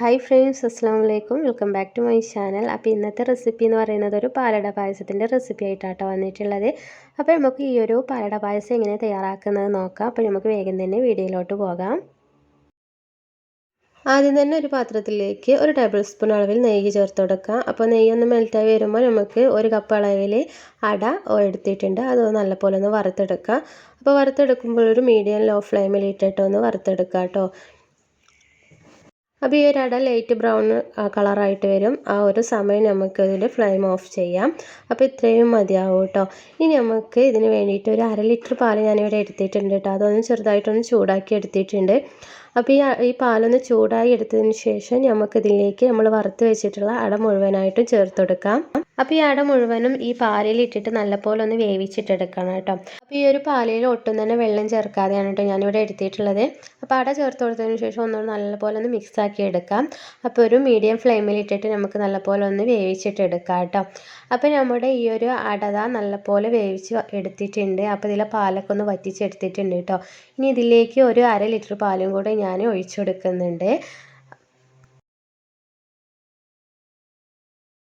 Hi friends, അസ്സാം വലൈക്കും. Welcome back to my channel. അപ്പോൾ ഇന്നത്തെ റെസിപ്പി എന്ന് പറയുന്നത് ഒരു പാലട പായസത്തിൻ്റെ റെസിപ്പി ആയിട്ടാണ് വന്നിട്ടുള്ളത്. അപ്പോൾ നമുക്ക് ഈ ഒരു പാലട പായസം എങ്ങനെ തയ്യാറാക്കുന്നത് നോക്കാം. അപ്പോൾ നമുക്ക് വേഗം തന്നെ വീഡിയോയിലോട്ട് പോകാം. ആദ്യം തന്നെ ഒരു പാത്രത്തിലേക്ക് ഒരു ടേബിൾ സ്പൂൺ അളവിൽ നെയ്യ് ചേർത്ത് കൊടുക്കാം. അപ്പോൾ നെയ്യൊന്ന് മെൽറ്റായി വരുമ്പോൾ നമുക്ക് ഒരു കപ്പ് അളവിൽ അട എടുത്തിട്ടുണ്ട്. അത് നല്ലപോലെ ഒന്ന് വറുത്തെടുക്കാം. അപ്പോൾ വറുത്തെടുക്കുമ്പോൾ ഒരു മീഡിയം ലോ ഫ്ലെയിമിൽ ഇട്ടിട്ട് ഒന്ന് വറുത്തെടുക്കാം കേട്ടോ. അപ്പോൾ ഈ ഒരു അട ലൈറ്റ് ബ്രൗൺ കളറായിട്ട് വരും. ആ ഒരു സമയം നമുക്കതിൻ്റെ ഫ്ലെയിം ഓഫ് ചെയ്യാം. അപ്പോൾ ഇത്രയും മതിയാവും കേട്ടോ. ഇനി നമുക്ക് ഇതിന് വേണ്ടിയിട്ട് ഒരു 1/2 ലിറ്റർ പാൽ ഞാനിവിടെ എടുത്തിട്ടുണ്ട് കേട്ടോ. അതൊന്ന് ചെറുതായിട്ടൊന്ന് ചൂടാക്കി എടുത്തിട്ടുണ്ട്. അപ്പോൾ ഈ പാലൊന്ന് ചൂടായി എടുത്തതിന് ശേഷം നമുക്കിതിലേക്ക് നമ്മൾ വറുത്ത് വെച്ചിട്ടുള്ള അട മുഴുവനായിട്ടും ചേർത്ത് കൊടുക്കാം. അപ്പോൾ ഈ അട മുഴുവനും ഈ പാലിൽ ഇട്ടിട്ട് നല്ലപോലെ ഒന്ന് വേവിച്ചിട്ടെടുക്കണം കേട്ടോ. അപ്പോൾ ഈ ഒരു പാലിൽ ഒട്ടും തന്നെ വെള്ളം ചേർക്കാതെയാണ് കേട്ടോ ഞാനിവിടെ എടുത്തിട്ടുള്ളത്. അപ്പോൾ അട ചേർത്ത് കൊടുത്തതിന് ശേഷം ഒന്നുകൂടി നല്ലപോലെ ഒന്ന് മിക്സ് ആക്കി എടുക്കാം. അപ്പോൾ ഒരു മീഡിയം ഫ്ലെയിമിൽ ഇട്ടിട്ട് നമുക്ക് നല്ലപോലെ ഒന്ന് വേവിച്ചിട്ടെടുക്കാം കേട്ടോ. അപ്പോൾ നമ്മുടെ ഈ ഒരു അട നല്ലപോലെ വേവിച്ച് എടുത്തിട്ടുണ്ട്. അപ്പോൾ ഇതിലെ പാലൊക്കെ ഒന്ന് വറ്റിച്ചെടുത്തിട്ടുണ്ട് കേട്ടോ. ഇനി ഇതിലേക്ക് ഒരു 1/2 ലിറ്റർ പാലും കൂടെ ഞാൻ ഒഴിച്ചു കൊടുക്കുന്നുണ്ട്.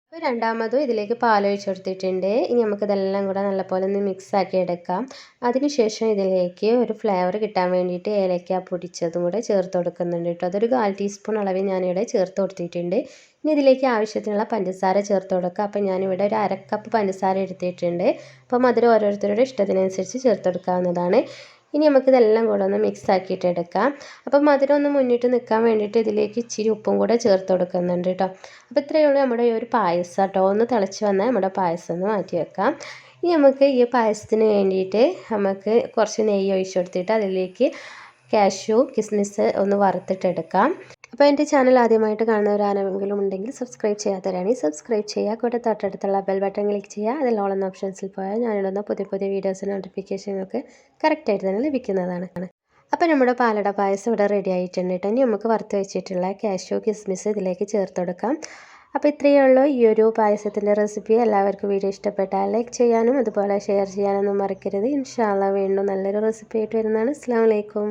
അപ്പോൾ രണ്ടാമതും ഇതിലേക്ക് പാലൊഴിച്ച് കൊടുത്തിട്ടുണ്ട്. ഇനി നമുക്കിതെല്ലാം കൂടെ നല്ലപോലെ ഒന്ന് മിക്സ് ആക്കി എടുക്കാം. അതിനുശേഷം ഇതിലേക്ക് ഒരു ഫ്ലേവർ കിട്ടാൻ വേണ്ടിയിട്ട് ഏലക്ക പൊടിച്ചതും കൂടെ ചേർത്ത് കൊടുക്കുന്നുണ്ട് കേട്ടോ. അതൊരു 1/4 ടീസ്പൂൺ അളവിൽ ഞാനിവിടെ ചേർത്ത് കൊടുത്തിട്ടുണ്ട്. ഇനി ഇതിലേക്ക് ആവശ്യത്തിനുള്ള പഞ്ചസാര ചേർത്ത് കൊടുക്കുക. അപ്പോൾ ഞാനിവിടെ ഒരു 1/2 കപ്പ് പഞ്ചസാര എടുത്തിട്ടുണ്ട്. അപ്പോൾ മധുരം ഓരോരുത്തരുടെ ഇഷ്ടത്തിനനുസരിച്ച് ചേർത്ത് കൊടുക്കാവുന്നതാണ്. ഇനി നമുക്കിതെല്ലാം കൂടെ ഒന്ന് മിക്സ് ആക്കിയിട്ട് എടുക്കാം. അപ്പോൾ മധുരം ഒന്ന് മുന്നിട്ട് നിൽക്കാൻ വേണ്ടിയിട്ട് ഇതിലേക്ക് ഇച്ചിരി ഉപ്പും കൂടെ ചേർത്ത് കൊടുക്കുന്നുണ്ട് കേട്ടോ. അപ്പോൾ ഇത്രയേ ഉള്ളൂ നമ്മുടെ ഈ ഒരു പായസം കേട്ടോ. ഒന്ന് തിളച്ച് വന്നാൽ നമ്മുടെ പായസം ഒന്ന് മാറ്റി വെക്കാം. ഇനി നമുക്ക് ഈ പായസത്തിന് വേണ്ടിയിട്ട് നമുക്ക് കുറച്ച് നെയ്യ് ഒഴിച്ച് കൊടുത്തിട്ട് അതിലേക്ക് കാഷ്യൂ കിസ്മിസ് ഒന്ന് വറുത്തിട്ടെടുക്കാം. അപ്പോൾ എൻ്റെ ചാനൽ ആദ്യമായിട്ട് കാണുന്നവരാരെങ്കിലും ഉണ്ടെങ്കിൽ സബ്സ്ക്രൈബ് ചെയ്യാത്തവരാണെങ്കിൽ സബ്സ്ക്രൈബ് ചെയ്യുക. കൂടെ തൊട്ടടുത്തുള്ള ബെൽ ബട്ടൺ ക്ലിക്ക് ചെയ്യുക. അതിൽ ഓൾ എന്ന ഓപ്ഷൻസിൽ പോയാൽ ഞാനിടുന്ന പുതിയ പുതിയ വീഡിയോസ് നോട്ടിഫിക്കേഷനൊക്കെ കറക്റ്റായിട്ട് തന്നെ ലഭിക്കുന്നതാണ്. അപ്പോൾ നമ്മുടെ പാലട പായസം ഇവിടെ റെഡി ആയിട്ടുണ്ട് കേട്ടോ. ഇനി നമുക്ക് വറുത്ത് വെച്ചിട്ടുള്ള കാഷ്യൂ കിസ്മിസ് ഇതിലേക്ക് ചേർത്ത് കൊടുക്കാം. അപ്പോൾ ഇത്രയേ ഉള്ളൂ ഈ ഒരു പായസത്തിൻ്റെ റെസിപ്പി. എല്ലാവർക്കും വീഡിയോ ഇഷ്ടപ്പെട്ടാൽ ലൈക്ക് ചെയ്യാനും അതുപോലെ ഷെയർ ചെയ്യാനൊന്നും മറക്കരുത്. ഇൻഷാ അല്ലാഹ് വീണ്ടും നല്ലൊരു റെസിപ്പി ആയിട്ട് വരുന്നതാണ്. അസ്സലാമു അലൈക്കും.